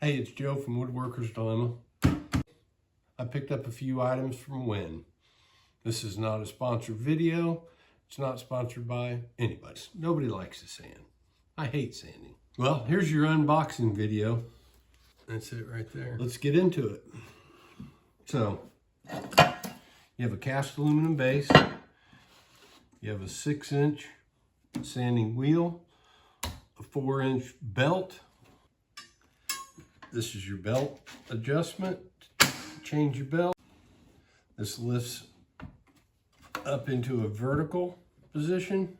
Hey, it's Joe from Woodworker's Dilemma. I picked up a few items from Wen. This is not a sponsored video. It's not sponsored by anybody. Nobody likes to sand. I hate sanding. Well, here's your unboxing video. That's it right there. Let's get into it. So, you have a cast aluminum base. You have a 6-inch sanding wheel, a 4-inch belt. This is your belt adjustment. Change your belt. This lifts up into a vertical position.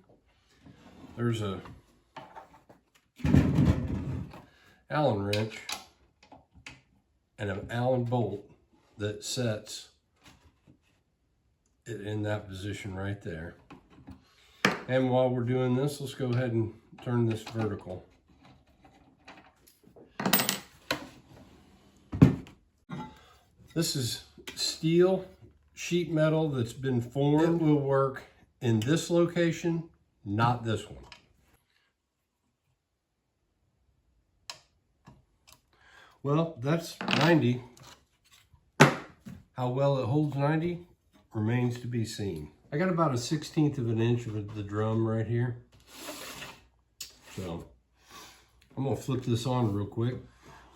There's a Allen wrench and an Allen bolt that sets it in that position right there. And while we're doing this, let's go ahead and turn this vertical. This is steel sheet metal that's been formed. It will work in this location, not this one. Well, that's 90. How well it holds 90 remains to be seen. I got about a 1/16 of an inch of the drum right here. So I'm gonna flip this on real quick.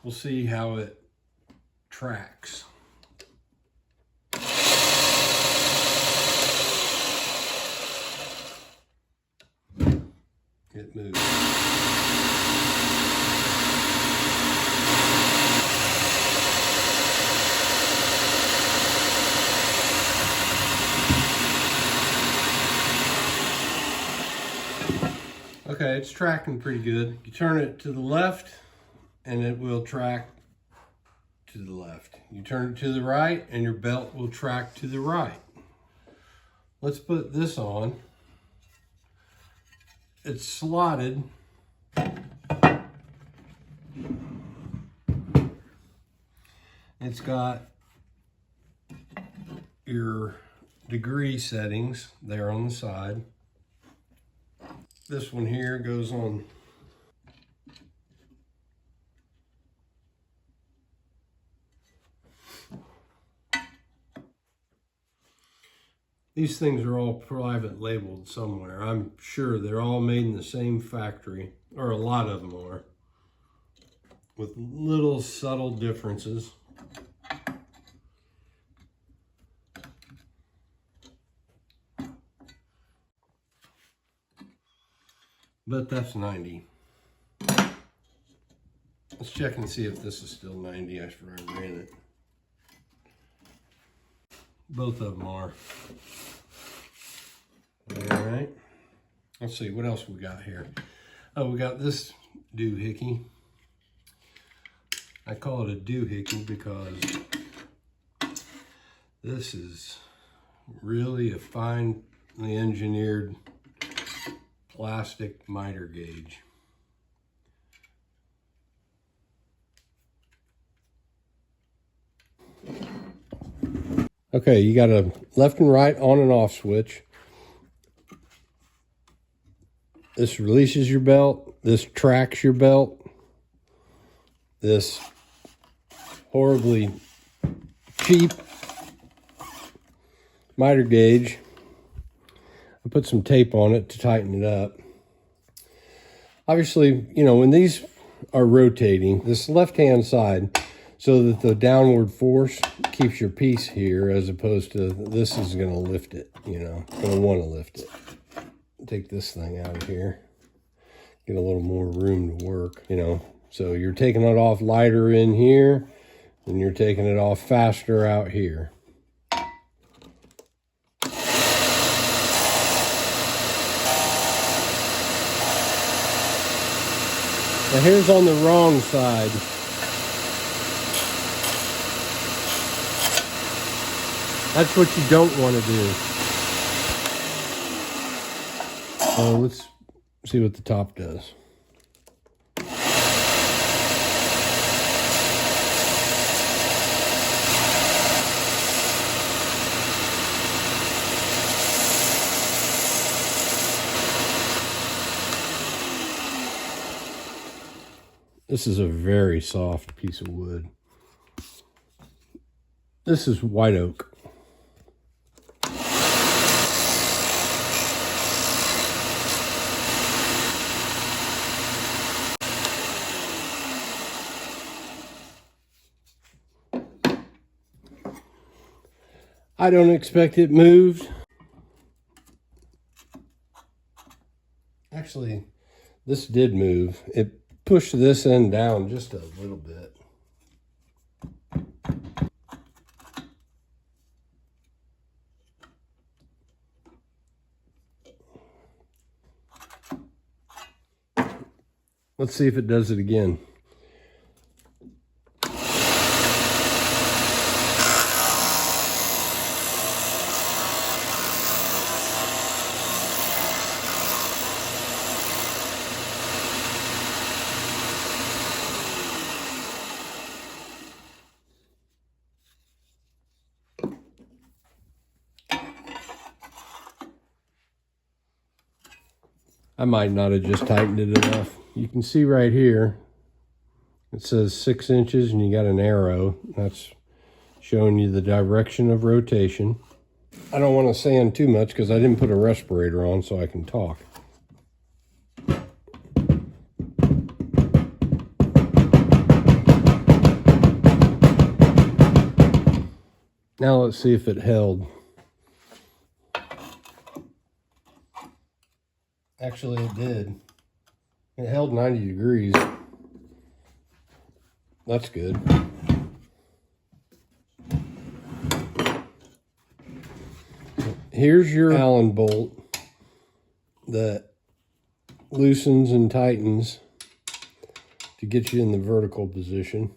We'll see how it tracks. It moves. Okay, it's tracking pretty good. You turn it to the left and it will track to the left. You turn it to the right and your belt will track to the right. Let's put this on. It's slotted. It's got your degree settings there on the side. This one here goes on these things are all private labeled somewhere. I'm sure they're all made in the same factory, or a lot of them are, with little subtle differences. But that's 90. Let's check and see if this is still 90 after I ran it. Both of them are. All right. Let's see, what else we got here? Oh, we got this doohickey. I call it a doohickey because this is really a finely engineered plastic miter gauge. Okay, you got a left and right on and off switch. This releases your belt. This tracks your belt. This horribly cheap miter gauge, I put some tape on it to tighten it up. Obviously, you know, when these are rotating, this left-hand side, so that the downward force keeps your piece here, as opposed to this is going to lift it, you know, going to want to lift it. Take this thing out of here, get a little more room to work, you know. So you're taking it off lighter in here, and you're taking it off faster out here. The hair's on the wrong side. That's what you don't want to do. Let's see what the top does. This is a very soft piece of wood. This is white oak. I don't expect it moved. Actually, this did move. It pushed this end down just a little bit. Let's see if it does it again. I might not have just tightened it enough. You can see right here, it says 6 inches and you got an arrow. That's showing you the direction of rotation. I don't want to sand too much because I didn't put a respirator on so I can talk. Now let's see if it held. Actually, it did. It held 90 degrees. That's good. Here's your Allen bolt that loosens and tightens to get you in the vertical position.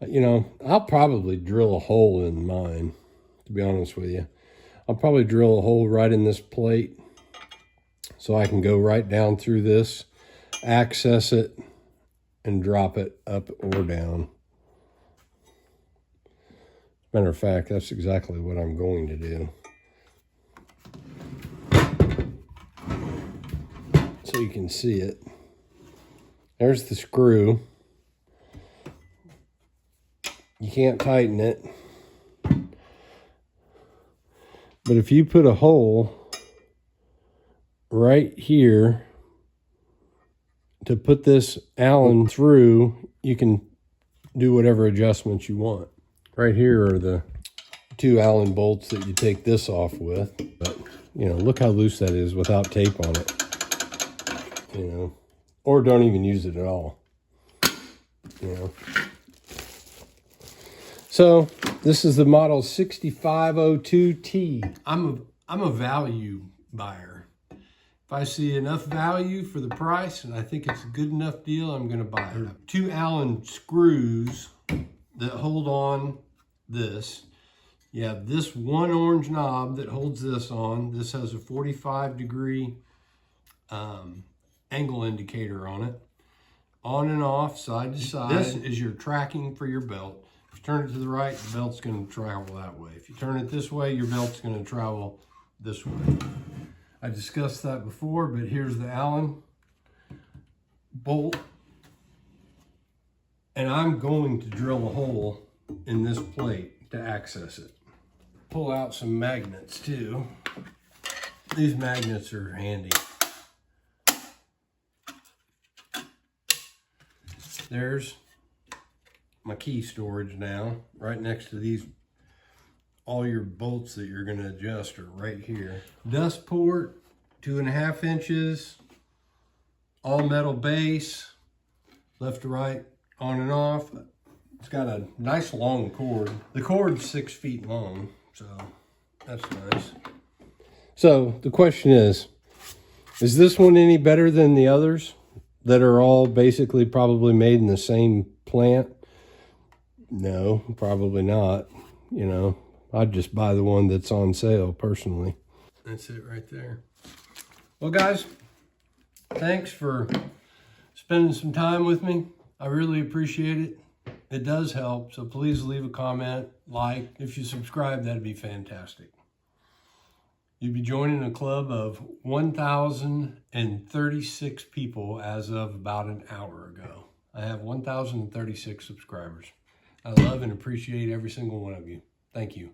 You know, I'll probably drill a hole in mine, to be honest with you. I'll probably drill a hole right in this plate so I can go right down through this, access it, and drop it up or down. Matter of fact, that's exactly what I'm going to do. So you can see it. There's the screw. You can't tighten it. But if you put a hole right here to put this Allen through, you can do whatever adjustments you want. Right here are the 2 Allen bolts that you take this off with. But, you know, look how loose that is without tape on it. You know, or don't even use it at all. You know. So this is the model 6502T. I'm a value buyer. If I see enough value for the price and I think it's a good enough deal, I'm going to buy it. 2 Allen screws that hold on this. You have this one orange knob that holds this on. This has a 45-degree angle indicator on it. On and off, side to side. This is your tracking for your belt. If you turn it to the right, the belt's going to travel that way. If you turn it this way, your belt's going to travel this way. I discussed that before, but here's the Allen bolt. And I'm going to drill a hole in this plate to access it. Pull out some magnets too. These magnets are handy. There's my key storage now, right next to these. All your bolts that you're going to adjust are right here. Dust port, 2.5 inches, all metal base, left to right, on and off. It's got a nice long cord. The cord's 6 feet long, so that's nice. So the question is this one any better than the others that are all basically probably made in the same plant? No, probably not. You know, I'd just buy the one that's on sale personally. That's it right there. Well, guys, thanks for spending some time with me. I really appreciate it. It does help, so please leave a comment, like. If you subscribe, that'd be fantastic. You'd be joining a club of 1,036 people as of about an hour ago. I have 1,036 subscribers. I love and appreciate every single one of you. Thank you.